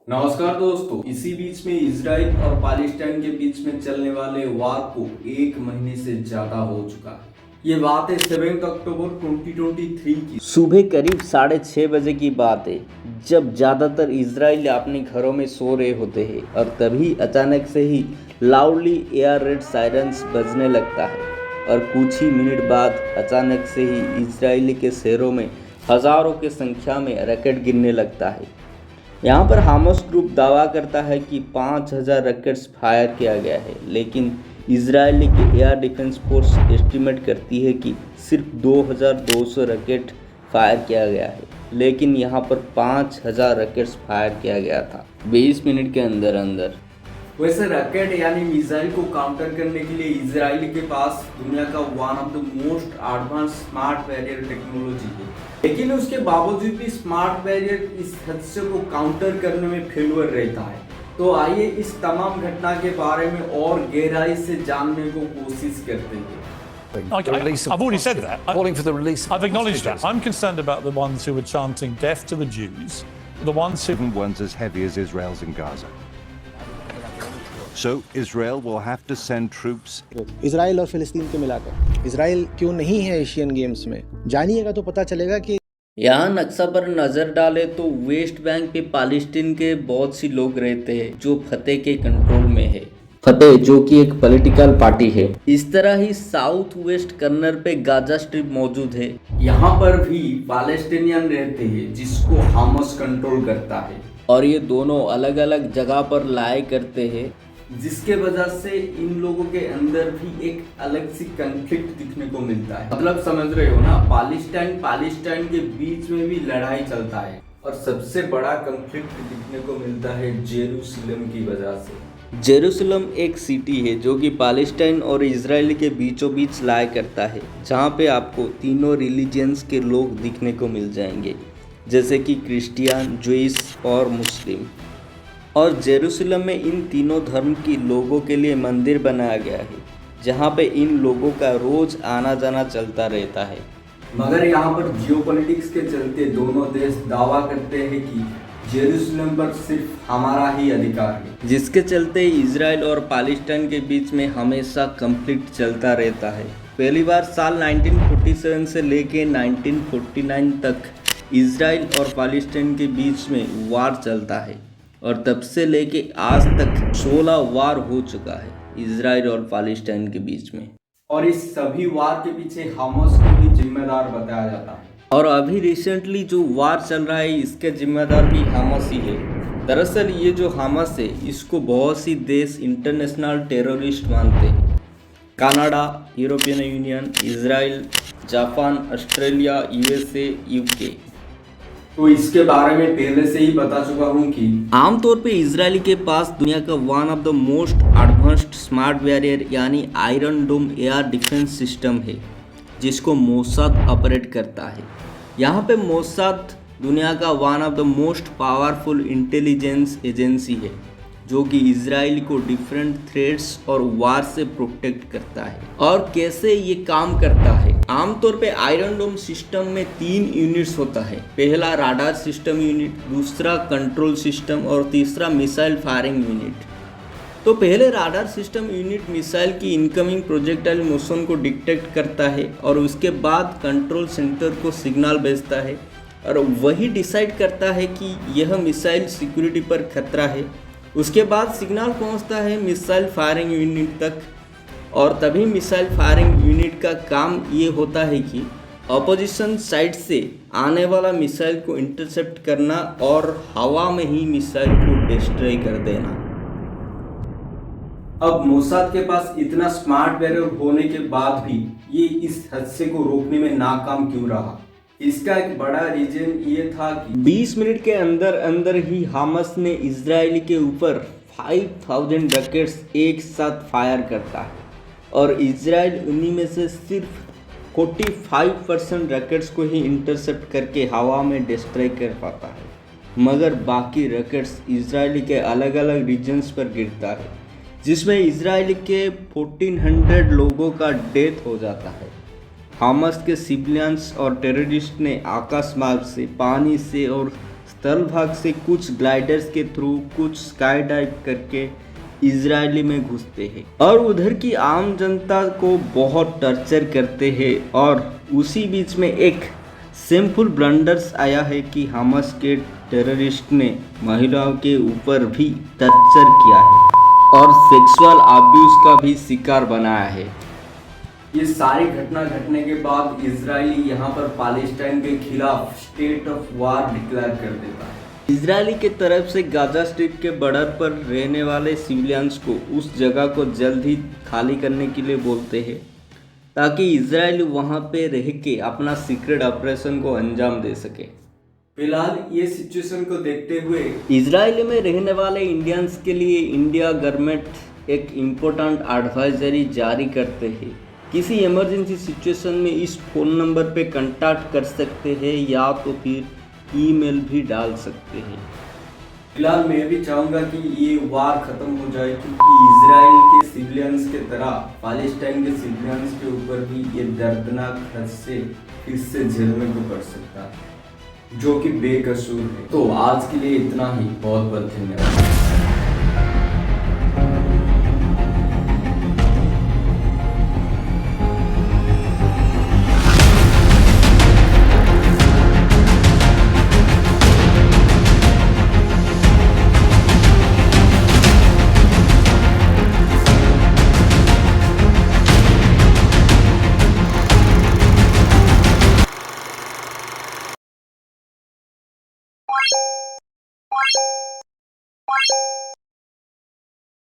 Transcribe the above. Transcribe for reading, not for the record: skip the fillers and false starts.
नमस्कार दोस्तों। इसी बीच में इजराइल और पाकिस्तान के बीच में चलने वाले वार को 1 महीने से ज्यादा हो चुका है। ये बात है 7 अक्टूबर 2023 की सुबह करीब 6:30 बजे की बात है, जब ज़्यादातर इजराइली अपने घरों में सो रहे होते हैं और तभी अचानक से ही लाउडली एयर रेड सायरन्स बजने लगता है और कुछ ही मिनट बाद अचानक से ही इजरायली के शहरों में हज़ारों की संख्या में रॉकेट गिरने लगता है। यहाँ पर हामास ग्रुप दावा करता है कि 5,000 रॉकेट्स फायर किया गया है, लेकिन इजरायली की एयर डिफेंस फोर्स एस्टिमेट करती है कि सिर्फ 2,200 रॉकेट फायर किया गया है, लेकिन यहाँ पर 5,000 रॉकेट्स फायर किया गया था 20 मिनट के अंदर अंदर। वैसे रॉकेट यानी मिसाइल को काउंटर करने के लिए इजराइल के पास दुनिया का one of the most advance smart barrier technology है, लेकिन उसके बावजूद भी स्मार्ट बैरियर इस हादसे को काउंटर करने में फेलुअर रहता है। तो आइए इस तमाम घटना के बारे में और गहराई से जानने को कोशिश करते हैं। I've already said that. Calling for the release. I've acknowledged that. I'm concerned about the ones who were chanting death to the Jews, the ones who... Ones as heavy as Israel's in Gaza. So Israel will have to send troops. Israel और फिलिस्तीन को मिलाकर Israel क्यों नहीं है Asian games में, जानिएगा तो पता चलेगा कि यहाँ नक्शा पर नज़र डाले तो वेस्ट बैंक पे पालेस्टीन के बहुत सी लोग रहते हैं जो फतेह के कंट्रोल में है। फतेह जो कि एक पॉलिटिकल पार्टी है। इस तरह ही साउथ वेस्ट कर्नर पे गाजा स्ट्रिप मौजूद है। यहाँ पर भी पालेस्टीनियन रहते हैं जिसको हामास कंट्रोल करता है, और ये दोनों अलग अलग जगह पर लाए करते हैं, जिसके वजह से इन लोगों के अंदर भी एक अलग सी कॉन्फ्लिक्ट दिखने को मिलता है। मतलब समझ रहे हो ना, पालेस्टाइन के बीच में भी लड़ाई चलता है और सबसे बड़ा कॉन्फ्लिक्ट दिखने को मिलता है जेरूसलम की वजह से। जेरूसलम एक सिटी है जो कि पालेस्टाइन और इजराइल के बीचों बीच लाया करता है, जहाँ पे आपको तीनों रिलीजियंस के लोग दिखने को मिल जाएंगे, जैसे कि क्रिश्चियन, ज्यूइश और मुस्लिम। और जेरूसलम में इन तीनों धर्म के लोगों के लिए मंदिर बनाया गया है, जहाँ पे इन लोगों का रोज आना जाना चलता रहता है। मगर यहाँ पर जियोपॉलिटिक्स के चलते दोनों देश दावा करते हैं कि जेरूसलम पर सिर्फ हमारा ही अधिकार है, जिसके चलते इजराइल और पालेस्टाइन के बीच में हमेशा कॉन्फ्लिक्ट चलता रहता है। पहली बार साल 1947 से लेके 1949 तक इजराइल और पालेस्टाइन के बीच में वार चलता है, और तब से लेके आज तक 16 वार हो चुका है इजराइल और पालेस्टाइन के बीच में। और इस सभी वार के पीछे हमास को भी जिम्मेदार बताया जाता है। और अभी रिसेंटली जो वार चल रहा है इसके जिम्मेदार भी हमास ही है। दरअसल ये जो हमास है इसको बहुत सी देश इंटरनेशनल टेररिस्ट मानते हैं। Canada, European union, Israel, Japan, Australia, USA, UK. तो इसके बारे में पहले से ही बता चुका हूँ कि आमतौर पे इजराइल के पास दुनिया का one of the most advanced smart barrier यानी आयरन डोम एयर डिफेंस सिस्टम है, जिसको मोसाद ऑपरेट करता है। यहाँ पे मोसाद दुनिया का one of the most powerful intelligence agency है, जो कि इजराइल को डिफरेंट थ्रेट्स और वार से प्रोटेक्ट करता है। और कैसे ये काम करता है, आमतौर पे आयरन डोम सिस्टम में 3 यूनिट्स होता है। पहला राडार सिस्टम यूनिट, दूसरा कंट्रोल सिस्टम और तीसरा मिसाइल फायरिंग यूनिट। तो पहले राडार सिस्टम यूनिट मिसाइल की इनकमिंग प्रोजेक्टाइल मोशन को डिटेक्ट करता है और उसके बाद कंट्रोल सेंटर को सिग्नल भेजता है, और वही डिसाइड करता है कि यह मिसाइल सिक्योरिटी पर खतरा है। उसके बाद सिग्नल पहुंचता है मिसाइल फायरिंग यूनिट तक, और तभी मिसाइल फायरिंग यूनिट का काम ये होता है कि अपोजिशन साइड से आने वाला मिसाइल को इंटरसेप्ट करना और हवा में ही मिसाइल को डिस्ट्रॉय कर देना। अब मोसाद के पास इतना स्मार्ट बैरियर होने के बाद भी ये इस हादसे को रोकने में नाकाम क्यों रहा? इसका एक बड़ा रीजन ये था कि 20 मिनट के अंदर अंदर ही हमास ने इजराइल के ऊपर 5,000 रॉकेट्स एक साथ फायर करता है, और इजराइल उन्हीं में से सिर्फ 45% रॉकेट्स को ही इंटरसेप्ट करके हवा में डिस्ट्रॉय कर पाता है। मगर बाकी रॉकेट्स इजराइल के अलग अलग रीजन्स पर गिरता है, जिसमें इजराइल के 1400 लोगों का डेथ हो जाता है। हमास के सिविलियंस और टेररिस्ट ने आकाश मार्ग से, पानी से और स्थल भाग से कुछ ग्लाइडर्स के थ्रू, कुछ स्काई डाइव करके इजरायली में घुसते हैं और उधर की आम जनता को बहुत टॉर्चर करते हैं। और उसी बीच में एक शेमफुल ब्लंडर्स आया है कि हमास के टेररिस्ट ने महिलाओं के ऊपर भी टॉर्चर किया है और सेक्सुअल अब्यूज का भी शिकार बनाया है। ये सारी घटना घटने के बाद इजरायली यहाँ पर पैलेस्टाइन के खिलाफ स्टेट ऑफ वार डिक्लेयर कर देता है। इजरायली के तरफ से गाजा स्ट्रिप के बॉर्डर पर रहने वाले सिविलियंस को उस जगह को जल्द ही खाली करने के लिए बोलते हैं ताकि इजराइल वहां पे रह के अपना सीक्रेट ऑपरेशन को अंजाम दे सके। फिलहाल ये सिचुएशन को देखते हुए इजराइल में रहने वाले इंडियंस के लिए इंडिया गवर्नमेंट एक इम्पोर्टेंट एडवाइजरी जारी करते हैं। किसी इमरजेंसी सिचुएशन में इस फ़ोन नंबर पे कांटेक्ट कर सकते हैं या तो फिर ईमेल भी डाल सकते हैं। फिलहाल मैं भी चाहूँगा कि ये वार खत्म हो जाए, क्योंकि इजराइल के सिविलियंस के तरह पैलेस्टाइन के सिविलियंस के ऊपर भी ये दर्दनाक हादसे फिर से झेलने को पड़ सकता है, जो कि बेकसूर है। तो आज के लिए इतना ही, बहुत बहुत धन्यवाद।